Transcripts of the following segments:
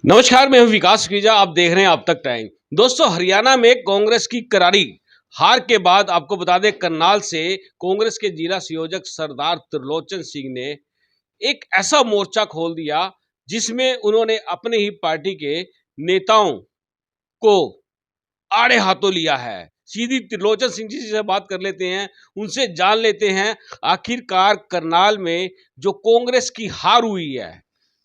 नमस्कार, मैं हूं विकास गिरिजा। आप देख रहे हैं अब तक टाइम। दोस्तों, हरियाणा में कांग्रेस की करारी हार के बाद आपको बता दें, करनाल से कांग्रेस के जिला संयोजक सरदार त्रिलोचन सिंह ने एक ऐसा मोर्चा खोल दिया जिसमें उन्होंने अपने ही पार्टी के नेताओं को आड़े हाथों लिया है। सीधी त्रिलोचन सिंह जी से बात कर लेते हैं, उनसे जान लेते हैं आखिरकार करनाल में जो कांग्रेस की हार हुई है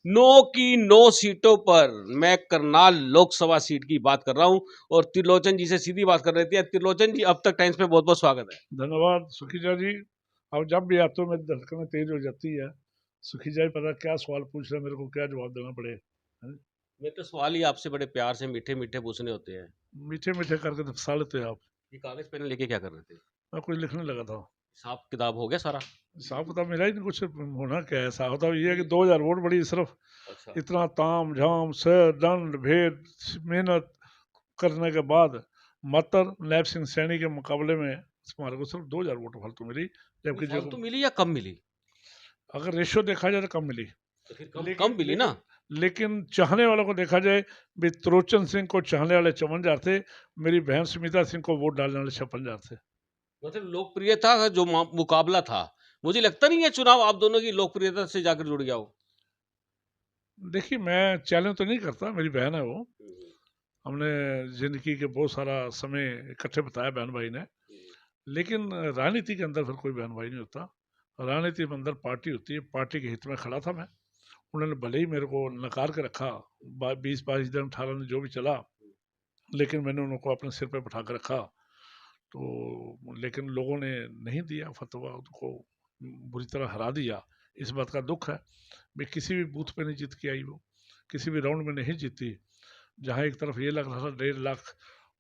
9 की 9 सीटों पर। मैं करनाल लोकसभा सीट की बात कर रहा हूं और त्रिलोचन जी से सीधी बात कर लेते हैं। त्रिलोचन जी, अब तक टाइम्स पे बहुत बहुत स्वागत है। धन्यवाद सुखीजा जी। अब जब भी आते हो मेरी धड़कनें तेज हो जाती है। सुखीजा जी पता क्या सवाल पूछ रहे हैं, मेरे को क्या जवाब देना पड़े। हैं? मैं तो सवाल ही आपसे बड़े प्यार से मीठे मीठे पूछने होते हैं। मीठे मीठे करके तो फंसा लेते हैं आप। ये कागज पेन लेके क्या कर रहे थे? मैं कुछ लिखने लगा था। हिसाब किताब हो गया सारा? हिसाब किताब मेरा ही नहीं, कुछ होना क्या है। हिसाब किताब ये है कि 2000 वोट बड़ी सिर्फ अच्छा। इतना ताम झाम सर दंड भेद मेहनत करने के बाद मात्र नैब सिंह सैनी के मुकाबले में हमारे को सिर्फ 2000 वोट फालतू मिली, वो जबकि जो फालतू मिली या कम मिली? अगर रेशियो देखा जाए तो कम मिली। तो फिर कम लेकिन कम मिली ना। लेकिन चाहने वालों को देखा जाए, भी त्रिलोचन सिंह को चाहने वाले 54,000 थे, मेरी बहन सुमिता सिंह को वोट डालने वाले 56,000 थे। मतलब लोकप्रियता का जो मुकाबला था, मुझे लगता नहीं है चुनाव आप दोनों की लोकप्रियता से जाकर जुड़ गया हो। देखिए, मैं चैलेंज तो नहीं करता, मेरी बहन है वो। हमने जिंदगी के बहुत सारा समय इकट्ठे बिताया बहन भाई ने। लेकिन राजनीति के अंदर फिर कोई बहन भाई नहीं होता। राजनीति के अंदर पार्टी होती है, पार्टी के हित में खड़ा था मैं। उन्होंने भले ही मेरे को नकार के रखा, 20-22 दिन 18 दिन जो भी चला, लेकिन मैंने उनको अपने सिर पे बैठा कर रखा। तो लेकिन लोगों ने नहीं दिया फतवा, उनको बुरी तरह हरा दिया। इस बात का दुख है। मैं किसी भी बूथ पे नहीं जीत के आई, वो किसी भी राउंड में नहीं जीती। जहाँ एक तरफ ये लग रहा था 1.5 लाख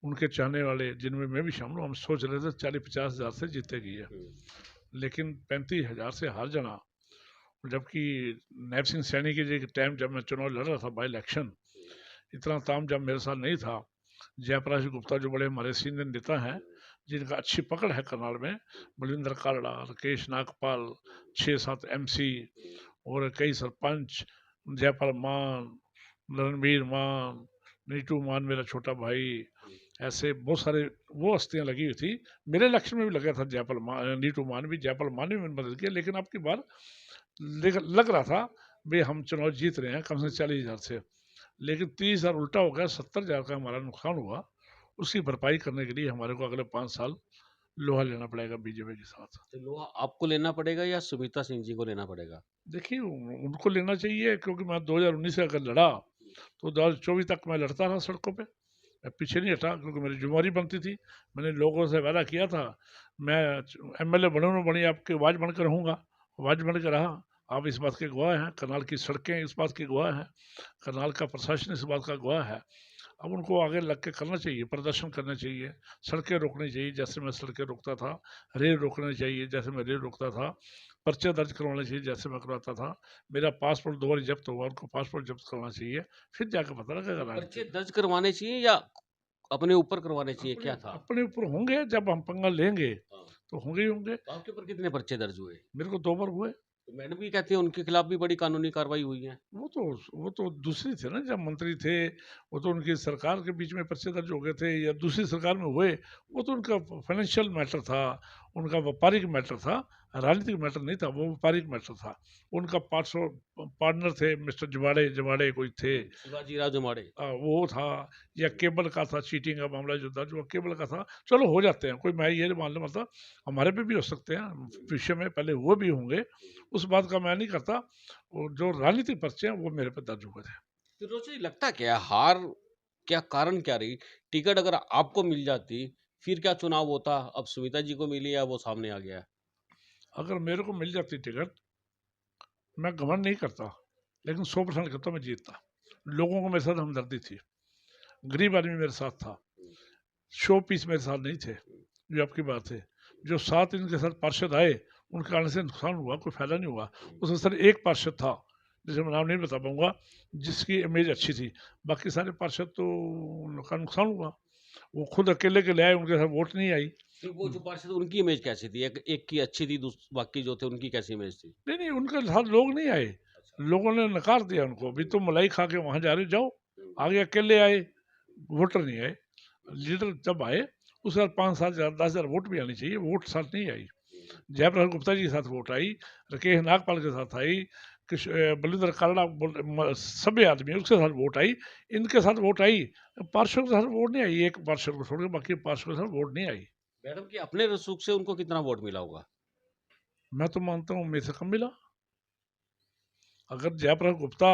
उनके चाहने वाले, जिनमें मैं भी शामिल हूँ, हम सोच रहे थे 40-50 हज़ार से जीतेगी है, लेकिन 35,000 से हार जाना। जबकि नैब सिंह सैनी के जो टाइम जब मैं चुनाव लड़ रहा था, बाई इलेक्शन, इतना ताम जब मेरे साथ नहीं था। जयप्रकाश गुप्ता जो बड़े हमारे सीनियर नेता हैं, जिनका अच्छी पकड़ है करनाल में, बलविंदर कालड़ा, राकेश नागपाल, 6-7 एमसी और कई सरपंच, जयपाल मान, रणबीर मान, नीटू मान मेरा छोटा भाई, ऐसे बहुत सारे वो हस्तियां लगी हुई थी। मेरे इलेक्शन में भी लगा था जयपाल मान, नीटू मान भी, जयपाल मान भी मैंने मदद किया। लेकिन अब की बार लग रहा था भाई हम चुनाव जीत रहे हैं कम से 40,000 से, लेकिन 30,000 उल्टा हो गया। 70,000 का हमारा नुकसान हुआ। उसकी भरपाई करने के लिए हमारे को अगले 5 साल लोहा लेना पड़ेगा बीजेपी के साथ। तो लोहा आपको लेना पड़ेगा या सुमिता सिंह जी को लेना पड़ेगा? देखिए, उनको लेना चाहिए, क्योंकि मैं 2019 से अगर लड़ा तो 2024 तक मैं लड़ता रहा सड़कों पे। मैं पीछे नहीं हटा, क्योंकि मेरी जिम्मेवारी बनती थी। मैंने लोगों से वादा किया था, मैं एमएलए बने न बनी आपकी आवाज़ बनकर रहूँगा। आवाज़ बन के रहा। आप इस बात के गवाह हैं, करनाल की सड़कें इस बात की गवाह हैं, करनाल का प्रशासन इस बात का गवाह है। अब उनको आगे लग के करना चाहिए, प्रदर्शन करना चाहिए, सड़कें रोकनी चाहिए जैसे मैं सड़कें रोकता था, रेल रोकना चाहिए जैसे मैं रेल रोकता था, पर्चे दर्ज करवाना चाहिए जैसे मैं करवाता था। मेरा पासपोर्ट 2 बार जब्त हुआ, उनको पासपोर्ट जब्त करना चाहिए, फिर जाकर पता लगेगा पर्चे राजनीति। दर्ज करवाने चाहिए या अपने ऊपर करवाने चाहिए, अपने क्या था? अपने ऊपर होंगे, जब हम पंगा लेंगे हाँ। तो होंगे ही होंगे। तो आपके ऊपर कितने पर्चे दर्ज हुए? मेरे को 2 बार हुए। तो मैडम भी कहती है उनके खिलाफ भी बड़ी कानूनी कार्रवाई हुई है। वो तो दूसरी थे ना, जब मंत्री थे, वो तो उनकी सरकार के बीच में पर्चे दर्ज हो गए थे, या दूसरी सरकार में हुए। वो तो उनका फाइनेंशियल मैटर था, उनका व्यापारिक मैटर था, राजनीतिक मैटर नहीं था, वो व्यापारिक मैटर था। उनका 500 पार्टनर थे, मिस्टर जवाड़े जवाड़े कोई थे। शिवाजी राव जमाड़े। वो था, या केबल का था, चीटिंग का मामला जो था, जो केबल का था। चलो हो जाते हैं, कोई मैं ये मान लो, मतलब हमारे पे भी हो सकते हैं, भविष्य में पहले वो भी होंगे, उस बात का मैं नहीं करता। और जो राजनीतिक पर्चे हैं वो मेरे पे दर्ज हुए थे। तो रोजी लगता क्या है, हार क्या कारण क्या रही? टिकट अगर आपको मिल जाती फिर क्या चुनाव होता? अब सुमिता जी को मिली या वो सामने आ गया? अगर मेरे को मिल जाती टिकट, मैं घमंड नहीं करता, लेकिन 100% करता मैं जीतता। लोगों को मेरे साथ हमदर्दी थी, गरीब आदमी मेरे साथ था, शो पीस मेरे साथ नहीं थे। जो आपकी बात है, जो 7 इनके साथ पार्षद आए, उनके आने से नुकसान हुआ, कोई फायदा नहीं हुआ। उसमें सर एक पार्षद था, जिसे मैं नाम नहीं बता पाऊंगा, जिसकी इमेज अच्छी थी। बाकी सारे पार्षद तो उनका नुकसान हुआ। वो खुद अकेले के ले आए, उनके साथ वोट नहीं आई। फिर वो जो पार्षद उनकी इमेज कैसी थी? एक की अच्छी थी, बाकी जो थे उनकी कैसी इमेज थी? नहीं नहीं, उनके साथ लोग नहीं आए। अच्छा। लोगों ने नकार दिया उनको, भी तुम मलाई खा के वहां जा रहे हो, जाओ। आगे अकेले आए, वोटर नहीं आए। लीडर जब आए उसके बाद 5,000 10,000 वोट भी आनी चाहिए, वोट साथ नहीं आई। जयप्रकाश गुप्ता जी के साथ वोट आई, राकेश नागपाल के साथ आई, बलिंदर कालड़ा सभी आदमी उसके साथ वोट आई, इनके साथ वोट आई, पार्षद के साथ वोट नहीं आई। एक पार्षद को छोड़ के बाकी पार्षद के साथ वोट नहीं आई। मैडम की अपने रसूख से उनको कितना वोट मिला होगा? मैं तो मानता हूँ मेरे से कम मिला। अगर जयप्रकाश गुप्ता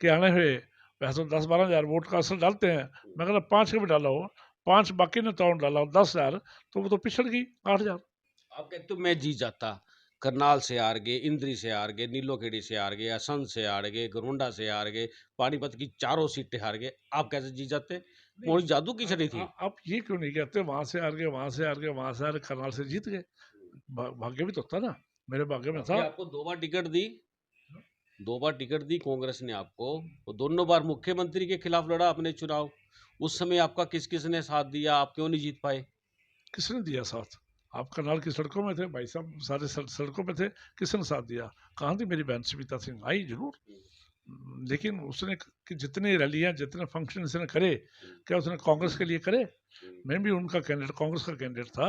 के आने हुए वैसे 10-12 हज़ार वोट का असर डालते हैं, मैं कहता 5 का भी डाला हो, 5 बाकी नेताओं ने डाला हो, 10,000, तो वो तो पिछड़ गई 8,000। आप कहते हो मैं जीत जाता, करनाल से हार गए, इंद्री से हार गए, नीलोखेड़ी से हार गए, असंध से हार गए, गोरंडा से हार गए, पानीपत की 4 सीटें हार गए, आप कैसे जीत जाते? मोड़ी जादू की छड़ी थी। आप ये क्यों नहीं कहते वहां से हार गए, वहां से हार गए, वहां से हार गए, करनाल से जीत गए? भाग्य भी तो था ना, मेरे भाग्य में था। आपको 2 बार टिकट दी, 2 बार टिकट दी कांग्रेस ने आपको, और दोनों बार मुख्यमंत्री के खिलाफ लड़ा अपने चुनाव। उस समय आपका किस किस ने साथ दिया, आप क्यों नहीं जीत पाए? किसने दिया साथ? आप करनाल की सड़कों में थे भाई साहब, सारे सड़कों में थे, किसने साथ दिया? कहाँ थी मेरी बहन सविता सिंह? आई जरूर, लेकिन उसने जितनी रैलियां जितने फंक्शन उसने करे, क्या उसने कांग्रेस के लिए करे? मैं भी उनका कैंडिडेट, कांग्रेस का कैंडिडेट था,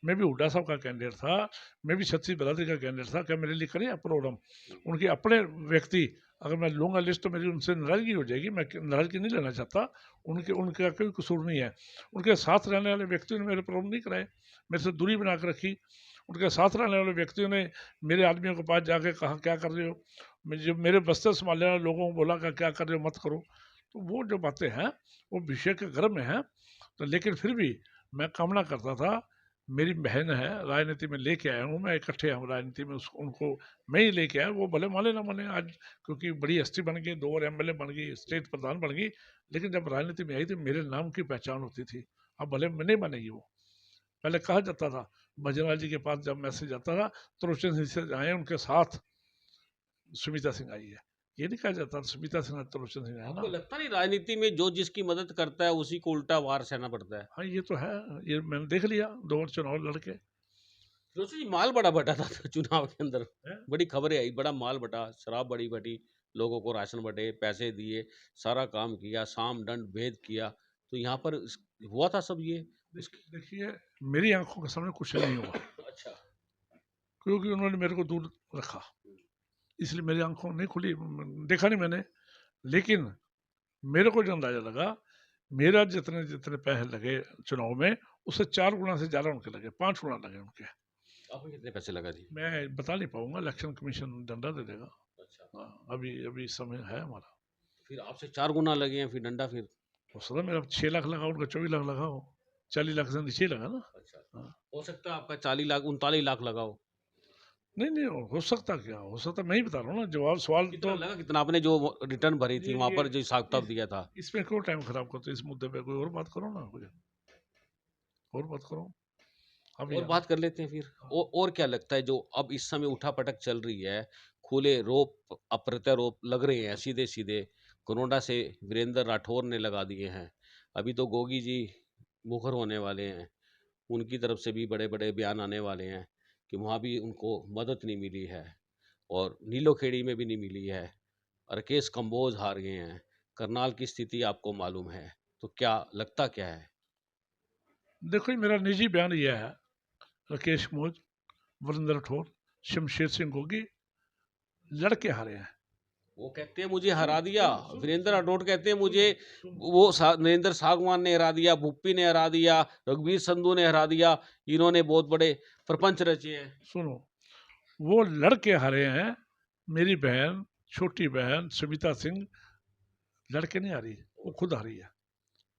मैं भी हुड्डा साहब का कैंडिडेट था, मैं भी छत्तीस बरादरी का कैंडिडेट था। क्या मेरे लिए करे प्रोग्राम? उनके अपने व्यक्ति अगर मैं लूँगा लिस्ट तो मेरी उनसे नाराजगी हो जाएगी। मैं नाराजगी नहीं लेना चाहता, उनका कोई कसूर नहीं है। उनके साथ रहने वाले व्यक्तियों ने मेरे प्रोग्राम नहीं कराए, मेरे से दूरी बना कर रखी। उनके साथ रहने वाले व्यक्तियों ने मेरे आदमियों के पास जाके कहा क्या कर रहे हो, जब मेरे बस्ते संभालने वाले लोगों को बोला क्या कर रहे हो, मत करो। तो वो जो बातें हैं वो विषय के गर्भ में है। तो लेकिन फिर भी मैं कामना करता था, मेरी बहन है, राजनीति में लेके आया हूँ मैं, इकट्ठे हम राजनीति में उनको मैं ही लेके आया। वो भले माने ना माने आज, क्योंकि बड़ी हस्ती बन गई, 2 और एमएलए बन गई, स्टेट प्रधान बन गई, लेकिन जब राजनीति में आई तो मेरे नाम की पहचान होती थी। अब भले नहीं मानेगी वो। पहले कहा जाता था, भजनलाल जी के पास जब मैसेज आता था, त्रिलोचन सिंह से आए उनके साथ सुमिता सिंह आई है, ये नहीं कहा जाता सुमिता सिंह त्रिलोचन सिंह है ना। आपको लगता नहीं राजनीति में जो जिसकी मदद करता है उसी को उल्टा वार सहना पड़ता है? हाँ ये तो है, ये मैंने देख लिया 2 और चुनाव लड़के। दोस्तों जी, माल बड़ा बटा था चुनाव के अंदर, है? बड़ी खबरें आई, बड़ा माल बटा, शराब बड़ी बटी, लोगों को राशन बटे, पैसे दिए, सारा काम किया, साम दंड भेद किया, तो यहाँ पर हुआ था सब ये। देखिए मेरी आंखों के सामने कुछ नहीं हुआ, अच्छा। क्योंकि उन्होंने मेरे को दूर रखा, इसलिए मेरी आंखों नहीं खुली, देखा नहीं मैंने। लेकिन मेरे को जो अंदाजा लगा, मेरा जितने जितने पैसे लगे चुनाव में, उससे 4 गुना से ज़्यादा उनके लगे, 5 गुना लगे उनके। आपको कितने पैसे लगा दी? मैं बता नहीं पाऊंगा, इलेक्शन कमीशन डंडा दे देगा। अच्छा। हाँ, अभी अभी समय है हमारा। फिर आपसे 4 गुना लगे हैं, फिर डंडा फिर। हो सकता है मेरा 6 लाख लगा, उनका 24 लाख लगा हो, 40 लाख से नीचे ही लगा ना। अच्छा। हाँ। हो सकता है आपका 40 लाख 39 लाख लगा हो। नहीं नहीं, हो सकता, क्या हो सकता, मैं ही बता रहा हूँ ना, जवाब सवाल कितना तो। लगा, कितना आपने जो रिटर्न भरी थी वहां पर जो हिसाब किताब इस, दिया था? इसमें क्यों टाइम खराब करते, इस मुद्दे पे कोई और बात करो ना, कोई और बात करो अभी और बात कर लेते हैं फिर। और क्या लगता है जो अब इस समय उठापटक चल रही है, खुले रोप अप्रत्यारोप लग रहे हैं सीधे सीधे, कोरोना से वीरेंद्र राठौर ने लगा दिए हैं, अभी तो गोगी जी मुखर होने वाले हैं, उनकी तरफ से भी बड़े बड़े बयान आने वाले हैं कि वहाँ भी उनको मदद नहीं मिली है, और नीलोखेड़ी में भी नहीं मिली है, राकेश कंबोज हार गए हैं, करनाल की स्थिति आपको मालूम है, तो क्या लगता क्या है? देखो ये मेरा निजी बयान यह है, राकेश मोज, वरिंदर राठौर, शमशेर सिंह गोगी लड़के हारे हैं। वो कहते हैं मुझे हरा दिया, वीरेंद्र सुनो, राठौड़ कहते हैं मुझे सुनो, वो नरेंद्र सागवान ने हरा दिया, भुप्पी ने हरा दिया, रघुवीर संधू ने हरा दिया, इन्होंने बहुत बड़े प्रपंच रचे हैं। सुनो, वो लड़के हारे हैं। मेरी बहन, छोटी बहन सविता सिंह लड़के नहीं हारी, वो खुद हारी है।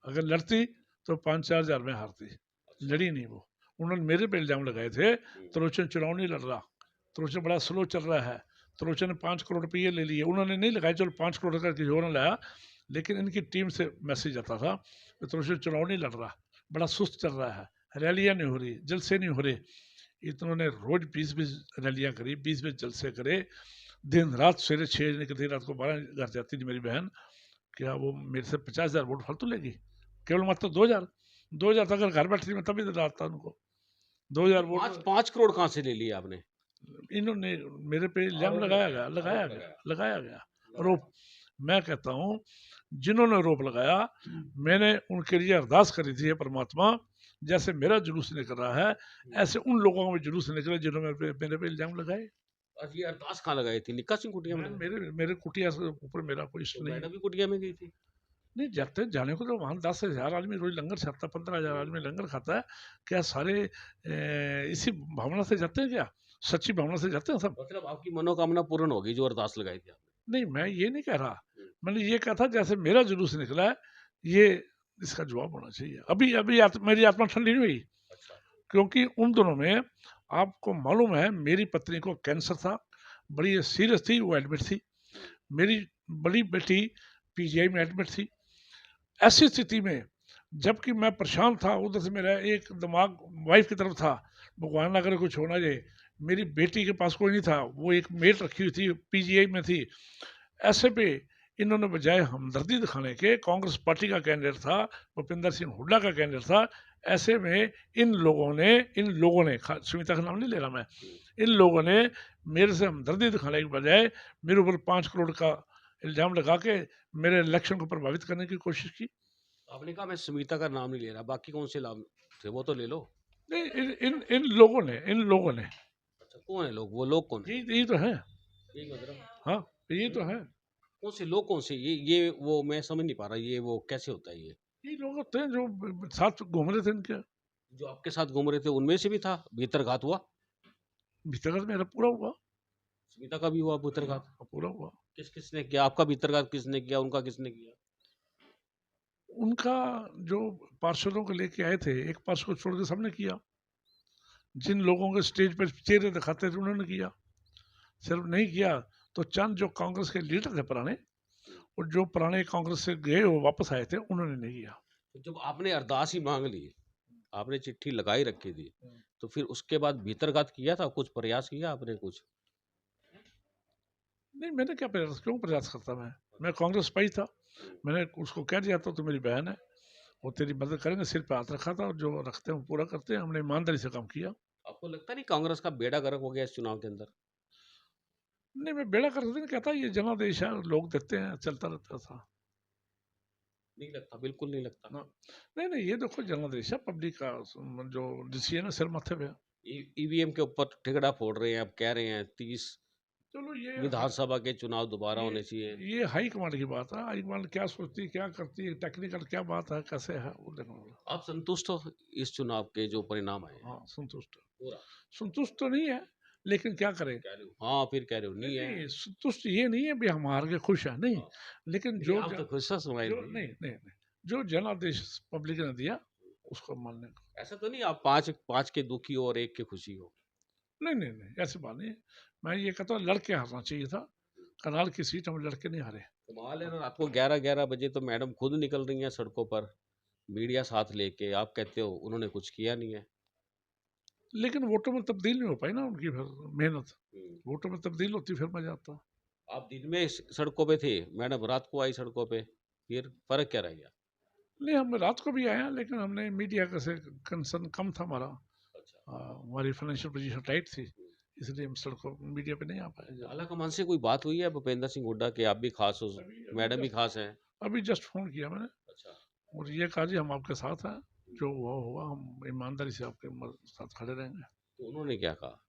अगर लड़ती तो 5-4 हजार में हारती, लड़ी नहीं वो। उन्होंने मेरे पे इल्जाम लगाए थे, त्रिलोचन चुनाव नहीं लड़ रहा, त्रिलोचन बड़ा स्लो चल रहा है, त्रिलोचन ने 5 करोड़ रुपये ले लिए। उन्होंने नहीं लगाए, चलो 5 करोड़ का किसी और ने लाया, लेकिन इनकी टीम से मैसेज आता था कि त्रिलोचन चुनाव नहीं लड़ रहा, बड़ा सुस्त चल रहा है, रैलियाँ नहीं हो रही, जलसे नहीं हो रहे। इन्होंने रोज 20-20 रैलियाँ करी, 20-20 जलसे करे, दिन रात, सवेरे 6 निकलती, रात को 12 घर जाती थी मेरी बहन। क्या वो मेरे से 50,000 वोट फालतू लेगी? केवल मात्र 2,000 अगर घर बैठती मैं तभी तो डालता उनको 2,000 वोट। 5 करोड़ कहाँ से ले लिए आपने? इन्होंने मेरे पे इल्जाम लगाया गया। और मैं कहता हूँ जिन्होंने आरोप लगाया, मैंने उनके लिए अरदास करी थी, हे परमात्मा, जैसे मेरा जुलूस निकल रहा है ऐसे उन लोगों में जुलूस निकले जिन्होंने मेरे पे इल्जाम लगाए। और ये अरदास कहाँ लगाई थी? निक्का सिंह कुटिया में लगाई? मेरे मेरे कुटिया से ऊपर मेरा कोई इष्ट तो नहीं है। मैडम भी कुटिया में गई थी? नहीं, जाते जाने को तो वहाँ 10,000 आदमी रोज लंगर खाता, 15,000 आदमी लंगर खाता है। क्या सारे इसी भावना से जाते हैं क्या? सच्ची भावना से जाते हैं सब? मतलब आपकी मनोकामना पूर्ण होगी जो अरदास लगाई थी आपने? नहीं, मैं ये नहीं कह रहा। हम्म, मैंने ये कहा था जैसे मेरा जुलूस निकला है, ये इसका जवाब होना चाहिए। अभी अभी मेरी आत्मा ठंडी नहीं हुई, अच्छा। क्योंकि उन दोनों में आपको मालूम है मेरी पत्नी को कैंसर था, बड़ी सीरियस थी, वो एडमिट थी। मेरी बड़ी बेटी पीजीआई में एडमिट थी। ऐसी स्थिति में जबकि मैं परेशान था, उधर से मेरा एक दिमाग वाइफ की तरफ था, भगवान ना करे कुछ होना जाए। मेरी बेटी के पास कोई नहीं था, वो एक मेट रखी हुई थी, पीजीआई में थी। ऐसे पे इन्होंने बजाय हमदर्दी दिखाने के, कांग्रेस पार्टी का कैंडिडेट था, भूपिंदर सिंह हुड्डा का कैंडिडेट था, ऐसे में इन लोगों ने सुमिता का नाम नहीं ले रहा मैं, इन लोगों ने मेरे से हमदर्दी दिखाने के बजाय मेरे ऊपर 5 करोड़ का इल्जाम लगा के मेरे इलेक्शन को प्रभावित करने की कोशिश की। आपने कहा मैं सुमिता का नाम नहीं ले रहा, बाकी कौन से नाम थे वो तो ले लो। नहीं, इन लोगों ने अच्छा, कौन है लोग? वो लोग कौन है? यही तो है। यही मतलब हाँ, यही तो है। कौन से लोग, कौन से? ये वो मैं समझ नहीं पा रहा, ये वो कैसे होता है ये? यही लोग होते हैं जो साथ घूम रहे थे इनके। जो आपके साथ घूम रहे थे उनमें से भी था भीतरघात हुआ? भीतर मेरा पूरा हुआ। सुमिता का भी हुआ भीतरघात? हाँ, पूरा हुआ। किस किसने किया? आपका भीतरघात किसने किया, उनका किसने किया? उनका जो पार्षदों को लेके आए थे, एक पार्षद को छोड़ के सबने किया। जिन लोगों के स्टेज पर चेहरे दिखाते थे उन्होंने किया। सिर्फ नहीं किया तो चंद जो कांग्रेस के लीडर थे पुराने, और जो पुराने कांग्रेस से गए वो वापस आए थे, उन्होंने नहीं किया। तो जब आपने अरदास ही मांग ली, आपने चिट्ठी लगाई रखी थी, तो फिर उसके बाद भीतरघात किया था? कुछ प्रयास किया आपने कुछ? नहीं, मैंने क्या प्रयास, क्यों प्रयास करता मैं कांग्रेस पर ही था। मैंने उसको कह दिया था तो मेरी बहन है, वो तेरी मदद करेंगे, सिर पे हाथ रखा था, और जो रखते हैं वो पूरा करते हैं। हमने ईमानदारी से काम किया। आपको लगता नहीं कांग्रेस का बेड़ा गर्क हो गया इस चुनाव के अंदर? नहीं, मैं बेड़ा कर नहीं कहता, ये जनादेश है, लोग देते हैं, चलता रहता था नहीं लगता, बिल्कुल नहीं लगता। ना। नहीं नहीं, ये देखो जनादेश है, पब्लिक का जो डिसीजन है सिर माथे पे है। ईवीएम के ऊपर ठिकड़ा फोड़ रहे हैं, अब कह रहे हैं 30 चलो विधानसभा के चुनाव दोबारा ये होने चाहिए। ये हाई कमांड की बात है। हाई कमांड क्या सोचती है, क्या करती है, टेक्निकल क्या बात है, कैसे है, वो देखना होगा। आप संतुष्ट हो इस चुनाव के जो परिणाम आए हैं? हाँ, संतुष्ट पूरा संतुष्ट तो नहीं है, लेकिन क्या करें। कह रहे हो? हाँ, फिर कह रहे हो नहीं नहीं है? नहीं, संतुष्ट ये नहीं है भी हम हार के खुश हैं, नहीं। हाँ, लेकिन नहीं आप तो खुश स्माइल जो दी। नहीं नहीं नहीं, जो जनादेश पब्लिक ने दिया उसको मानने को। ऐसा तो नहीं आप पांच पांच के दुखी हो और एक के खुशी हो? नहीं नहीं नहीं, ऐसी बात नहीं है। मैं ये कहता हूँ लड़के हारना चाहिए था। करनाल की सीट हम लड़के नहीं हारे। कमाल है ना, रात को 11-11 बजे तो मैडम खुद निकल रही हैं सड़कों पर, मीडिया साथ लेके, आप कहते हो उन्होंने कुछ किया नहीं है। लेकिन वोटों में तब्दील नहीं हो पाई ना उनकी, फिर मेहनत। हम्म। वोटों में तब्दील होती फिर मजा आता। आप दिन में सड़कों पे थे, मैडम रात को आई सड़कों पे, फिर फर्क क्या रह गया? नहीं, हम रात को भी आए हैं, लेकिन हमने मीडिया का से कंसर्न कम था हमारा। अच्छा। हमारी फाइनेंशियल पोजीशन टाइट थी, इसलिए हम सड़कों मीडिया पे नहीं आ पाए ज़्यादा। आला कमान से कोई बात हुई है भूपेंद्र सिंह हुड्डा के? आप भी खास हो, अभी अभी मैडम भी जस्ट खास हैं। अभी जस्ट फोन किया मैंने, अच्छा। और ये कहा जी हम आपके साथ हैं, जो हुआ हुआ, हम ईमानदारी से आपके साथ खड़े रहेंगे। तो उन्होंने क्या कहा?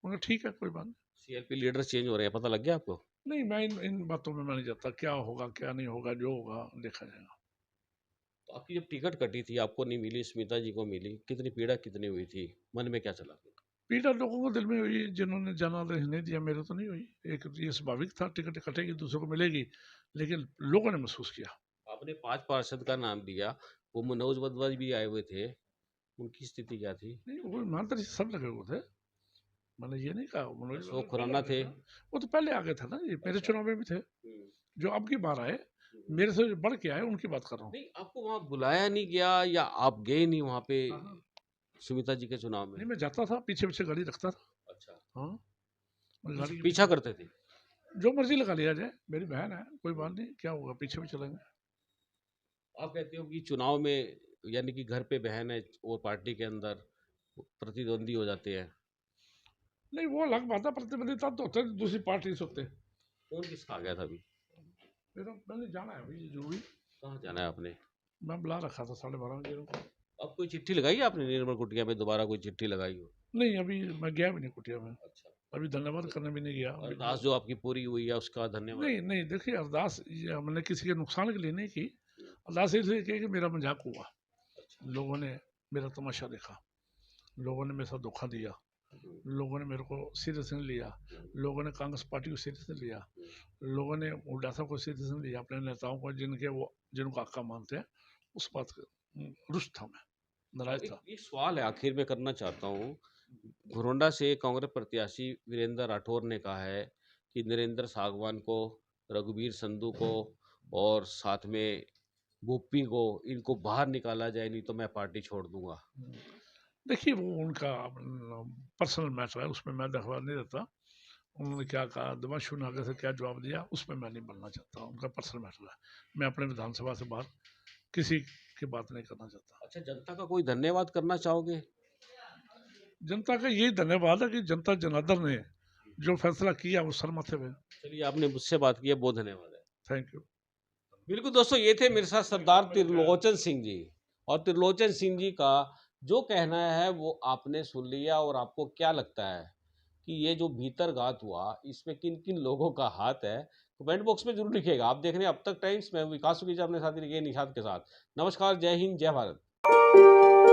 उन्हें ठीक है, कोई बात नहीं। सीएलपी लीडर चेंज हो रहे हैं, पता लग गया आपको? नहीं, मैं इन बातों में मैं नहीं जाता, क्या होगा क्या नहीं होगा, जो होगा देखा जाएगा। तो आपकी जब टिकट कटी थी, आपको नहीं मिली, स्मिता जी को मिली, कितनी पीड़ा कितनी हुई थी, मन में क्या चला? पीड़ा लोगों को दिल में हुई, जिन्होंने जनादेश नहीं दिया, मेरे तो नहीं हुई। एक ये स्वाभाविक था, टिकट कटेगी दूसरों को मिलेगी, लेकिन लोगों ने महसूस किया। आपने 5 पार्षद का नाम दिया, वो मनोज वधवा भी आए हुए थे, उनकी स्थिति क्या थी? नहीं, वो ईमानदारी से सब लगे हुए थे। मैंने ये नहीं कहा मनोज अशोक वाला पहले खुराना आ गया थे। था। वो तो पहले आ गया था ना, ये मेरे अच्छा। चुनाव में भी थे। हम्म, जो अब की बार आए, हम्म। मेरे से जो बढ़ के आए, उनकी बात कर रहा हूँ। नहीं, आपको वहां बुलाया नहीं गया या आप गए नहीं वहां पे हाँ, हाँ। सुमिता जी के चुनाव में? नहीं, मैं जाता था, पीछे पीछे गाड़ी रखता था। अच्छा। हाँ, मैं गाड़ी के पीछा पीछे, करते थे? जो मर्जी लगा लिया जाए, मेरी बहन है, कोई बात नहीं, क्या होगा, पीछे भी चलेंगे। आप कहते हो कि चुनाव में यानी कि घर पे बहन है और पार्टी के अंदर प्रतिद्वंदी हो जाते हैं। नहीं, वो अलग बात है, प्रतिबंधिता तो होते हैं, दूसरी पार्टी से होते हैं। कौन किसका आ गया था अभी? मेरा मैंने जाना है भाई जरूरी। कहाँ जाना है आपने? मैं बुला रखा था 12:30 बजे को। अब कोई चिट्ठी लगाई है आपने निर्मल कुटिया पे, दोबारा कोई चिट्ठी लगाई हो? नहीं अभी मैं गया भी नहीं कुटिया में, अच्छा। अभी धन्यवाद करने भी नहीं गया अभी। अरदास जो आपकी पूरी हुई है उसका धन्यवाद? नहीं नहीं देखिए अरदास ये मैंने किसी के नुकसान के लिए नहीं की, अरदास इसलिए की कि मेरा मजाक हुआ, लोगों ने मेरा तमाशा देखा, लोगों ने मेरे साथ धोखा दिया, लोगों ने मेरे को सीरियस नहीं लिया, लोगों ने कांग्रेस पार्टी को सीरियस नहीं लिया, लोगों ने हुड्डा साहब को सीरियस नहीं लिया, अपने नेताओं को जिनको आका मानते हैं, उस बात का रुष्ट था, मैं नाराज था। एक सवाल है आखिर में करना चाहता हूँ। घोरंडा से कांग्रेस प्रत्याशी वीरेंद्र राठौर ने कहा है कि नरेंद्र सागवान को, रघुवीर संधू को और साथ में गोपी को, इनको बाहर निकाला जाए, नहीं तो मैं पार्टी छोड़ दूंगा। देखिए वो उनका पर्सनल मैटर है, उसमें मैं दखल नहीं देता। उन्होंने क्या कहा, दमाशु नागे से क्या जवाब दिया, उसमें मैं नहीं बोलना चाहता, उनका पर्सनल मैटर है। मैं अपने विधानसभा से बाहर किसी की बात नहीं करना चाहता। अच्छा, जनता का कोई धन्यवाद करना चाहोगे? जनता का यही धन्यवाद है कि जनता जनार्दन ने जो फैसला किया वो सर माथे पे। चलिए, आपने मुझसे बात की है, बहुत धन्यवाद है। Thank you. बिल्कुल दोस्तों, ये थे मेरे साथ सरदार त्रिलोचन सिंह जी, और त्रिलोचन सिंह जी का जो कहना है वो आपने सुन लिया। और आपको क्या लगता है कि ये जो भीतरघात हुआ, इसमें किन किन लोगों का हाथ है? कमेंट बॉक्स में जरूर लिखिएगा। आप देख रहे हैं अब तक टाइम्स में, विकास सुखीजा अपने साथी निषाद के साथ। नमस्कार, जय हिंद, जय भारत।